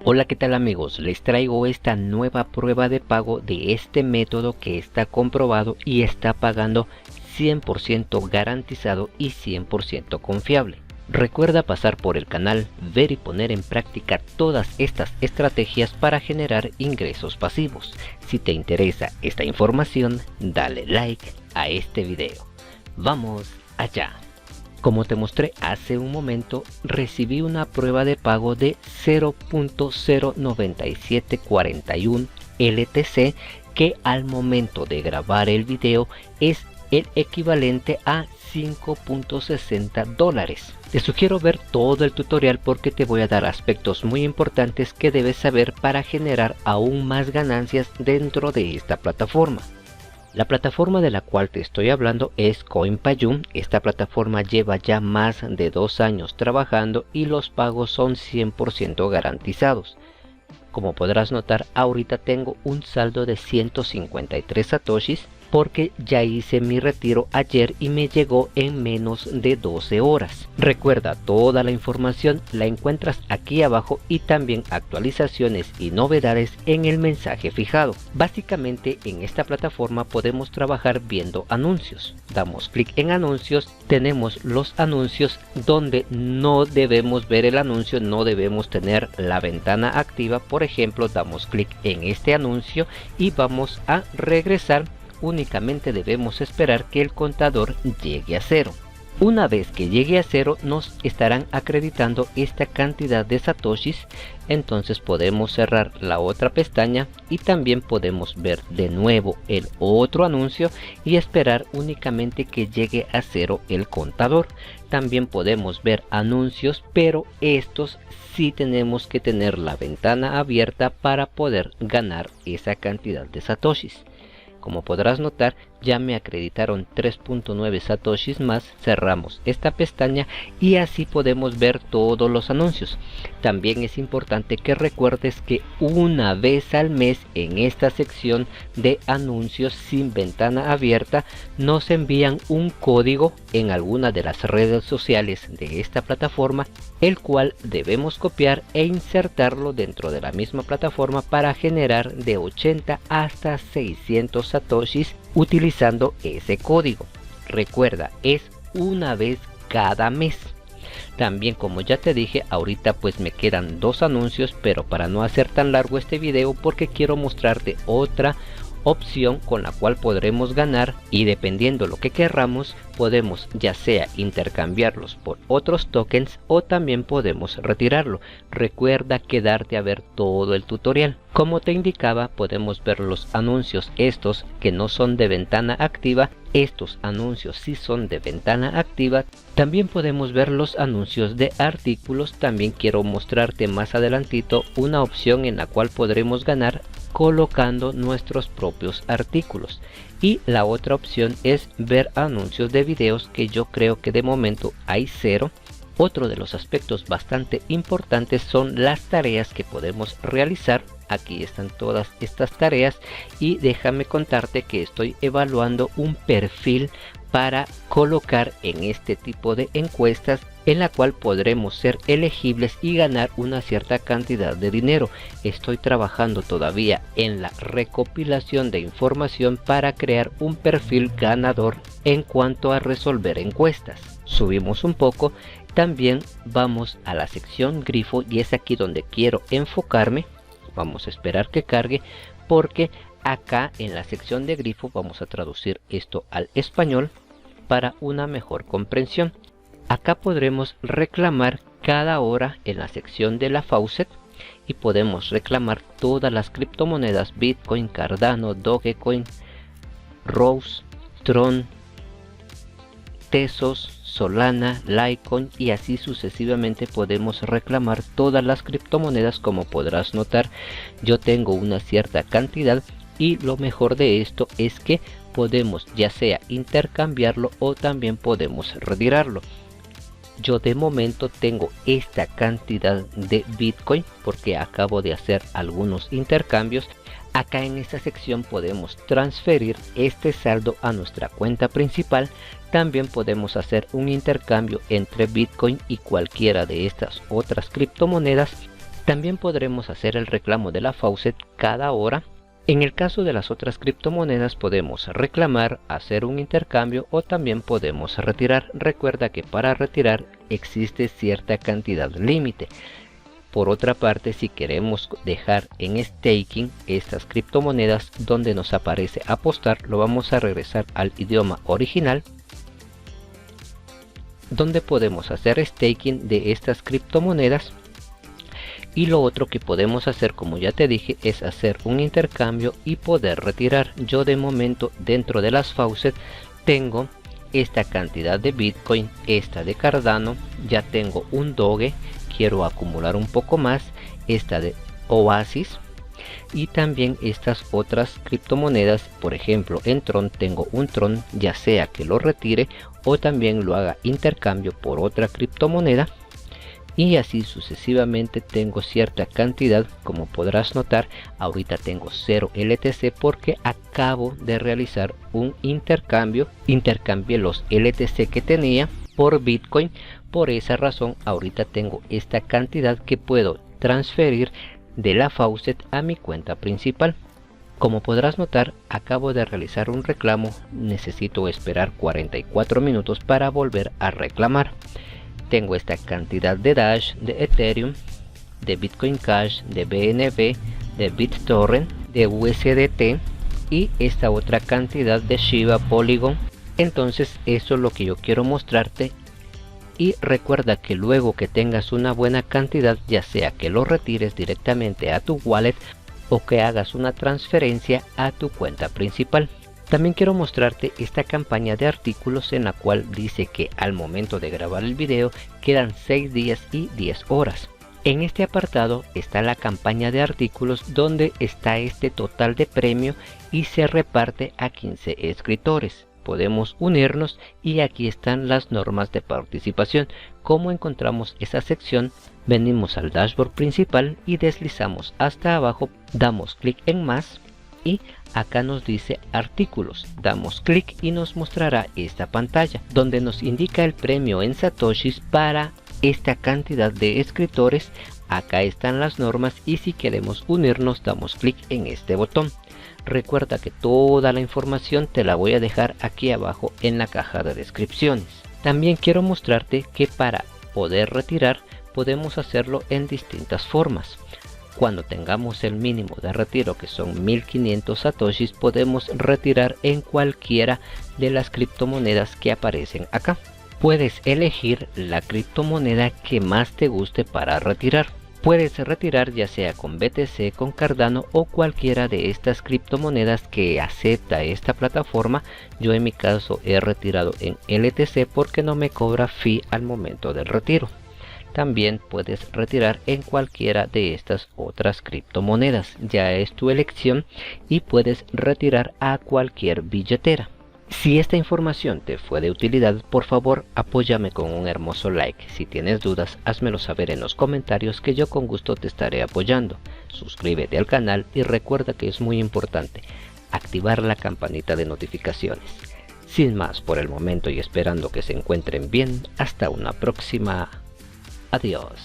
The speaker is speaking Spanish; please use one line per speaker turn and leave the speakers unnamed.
Hola, ¿qué tal amigos? Les traigo esta nueva prueba de pago de este método que está comprobado y está pagando 100% garantizado y 100% confiable. Recuerda pasar por el canal, ver y poner en práctica todas estas estrategias para generar ingresos pasivos. Si te interesa esta información, dale like a este video. ¡Vamos allá! Como te mostré hace un momento, recibí una prueba de pago de 0.09741 LTC que al momento de grabar el video es el equivalente a 5.60 dólares. Te sugiero ver todo el tutorial porque te voy a dar aspectos muy importantes que debes saber para generar aún más ganancias dentro de esta plataforma. La plataforma de la cual te estoy hablando es Coinpayum. Esta plataforma lleva ya más de 2 años trabajando y los pagos son 100% garantizados. Como podrás notar, ahorita tengo un saldo de 153 satoshis porque ya hice mi retiro ayer y me llegó en menos de 12 horas. Recuerda, toda la información la encuentras aquí abajo y también actualizaciones y novedades en el mensaje fijado. Básicamente en esta plataforma podemos trabajar viendo anuncios. Damos clic en anuncios, tenemos los anuncios donde no debemos ver el anuncio, no debemos tener la ventana activa. Por ejemplo, damos clic en este anuncio y vamos a regresar. Únicamente debemos esperar que el contador llegue a 0. Una vez que llegue a 0 nos estarán acreditando esta cantidad de satoshis. Entonces podemos cerrar la otra pestaña y también podemos ver de nuevo el otro anuncio y esperar únicamente que llegue a 0 el contador. También podemos ver anuncios, pero estos sí tenemos que tener la ventana abierta para poder ganar esa cantidad de satoshis. Como podrás notar, ya me acreditaron 3.9 satoshis más. Cerramos esta pestaña y así podemos ver todos los anuncios. También es importante que recuerdes que una vez al mes en esta sección de anuncios sin ventana abierta nos envían un código en alguna de las redes sociales de esta plataforma, el cual debemos copiar e insertarlo dentro de la misma plataforma para generar de 80 hasta 600 satoshis utilizando ese código. Recuerda, es una vez cada mes. También, como ya te dije, ahorita pues me quedan 2 anuncios, pero para no hacer tan largo este video, porque quiero mostrarte otra opción con la cual podremos ganar, y dependiendo lo que querramos podemos ya sea intercambiarlos por otros tokens o también podemos retirarlo. Recuerda quedarte a ver todo el tutorial. Como te indicaba, podemos ver los anuncios estos que no son de ventana activa. Estos anuncios sí son de ventana activa. También podemos ver los anuncios de artículos. También quiero mostrarte más adelantito una opción en la cual podremos ganar colocando nuestros propios artículos. Y la otra opción es ver anuncios de videos, que yo creo que de momento hay 0. Otro de los aspectos bastante importantes son las tareas que podemos realizar. Aquí están todas estas tareas y déjame contarte que estoy evaluando un perfil para colocar en este tipo de encuestas, en la cual podremos ser elegibles y ganar una cierta cantidad de dinero. Estoy trabajando todavía en la recopilación de información para crear un perfil ganador en cuanto a resolver encuestas. Subimos un poco, también vamos a la sección grifo y es aquí donde quiero enfocarme. Vamos a esperar que cargue porque acá en la sección de grifo vamos a traducir esto al español para una mejor comprensión. Acá podremos reclamar cada hora en la sección de la faucet y podemos reclamar todas las criptomonedas: Bitcoin, Cardano, Dogecoin, Rose, Tron, Tesos, Solana, Litecoin y así sucesivamente podemos reclamar todas las criptomonedas. Como podrás notar, yo tengo una cierta cantidad y lo mejor de esto es que podemos ya sea intercambiarlo o también podemos retirarlo. Yo de momento tengo esta cantidad de Bitcoin porque acabo de hacer algunos intercambios. Acá en esta sección podemos transferir este saldo a nuestra cuenta principal. También podemos hacer un intercambio entre Bitcoin y cualquiera de estas otras criptomonedas. También podremos hacer el reclamo de la faucet cada hora. En el caso de las otras criptomonedas podemos reclamar, hacer un intercambio o también podemos retirar. Recuerda que para retirar existe cierta cantidad límite. Por otra parte, si queremos dejar en staking estas criptomonedas donde nos aparece apostar, lo vamos a regresar al idioma original, donde podemos hacer staking de estas criptomonedas. Y lo otro que podemos hacer, como ya te dije, es hacer un intercambio y poder retirar. Yo de momento dentro de las faucet tengo esta cantidad de Bitcoin, esta de Cardano, ya tengo un Doge, quiero acumular un poco más, esta de Oasis y también estas otras criptomonedas. Por ejemplo, en Tron tengo un Tron, ya sea que lo retire o también lo haga intercambio por otra criptomoneda. Y así sucesivamente tengo cierta cantidad. Como podrás notar, ahorita tengo 0 LTC porque acabo de realizar un intercambio. Intercambié los LTC que tenía por Bitcoin. Por esa razón ahorita tengo esta cantidad que puedo transferir de la faucet a mi cuenta principal. Como podrás notar, acabo de realizar un reclamo. Necesito esperar 44 minutos para volver a reclamar. Tengo esta cantidad de Dash, de Ethereum, de Bitcoin Cash, de BNB, de BitTorrent, de USDT y esta otra cantidad de Shiba, Polygon. Entonces eso es lo que yo quiero mostrarte. Y recuerda que luego que tengas una buena cantidad, ya sea que lo retires directamente a tu wallet o que hagas una transferencia a tu cuenta principal. También quiero mostrarte esta campaña de artículos en la cual dice que al momento de grabar el video quedan 6 días y 10 horas. En este apartado está la campaña de artículos donde está este total de premio y se reparte a 15 escritores. Podemos unirnos y aquí están las normas de participación. ¿Cómo encontramos esa sección? Venimos al dashboard principal y deslizamos hasta abajo, damos clic en más y acá nos dice artículos. Damos clic y nos mostrará esta pantalla donde nos indica el premio en satoshis para esta cantidad de escritores. Acá están las normas y si queremos unirnos damos clic en este botón. Recuerda que toda la información te la voy a dejar aquí abajo en la caja de descripciones. También quiero mostrarte que para poder retirar podemos hacerlo en distintas formas. Cuando tengamos el mínimo de retiro, que son 1500 satoshis, podemos retirar en cualquiera de las criptomonedas que aparecen acá. Puedes elegir la criptomoneda que más te guste para retirar. Puedes retirar ya sea con BTC, con Cardano o cualquiera de estas criptomonedas que acepta esta plataforma. Yo en mi caso he retirado en LTC porque no me cobra fee al momento del retiro. También puedes retirar en cualquiera de estas otras criptomonedas, ya es tu elección y puedes retirar a cualquier billetera. Si esta información te fue de utilidad, por favor apóyame con un hermoso like. Si tienes dudas, házmelo saber en los comentarios que yo con gusto te estaré apoyando. Suscríbete al canal y recuerda que es muy importante activar la campanita de notificaciones. Sin más por el momento y esperando que se encuentren bien, hasta una próxima. Adiós.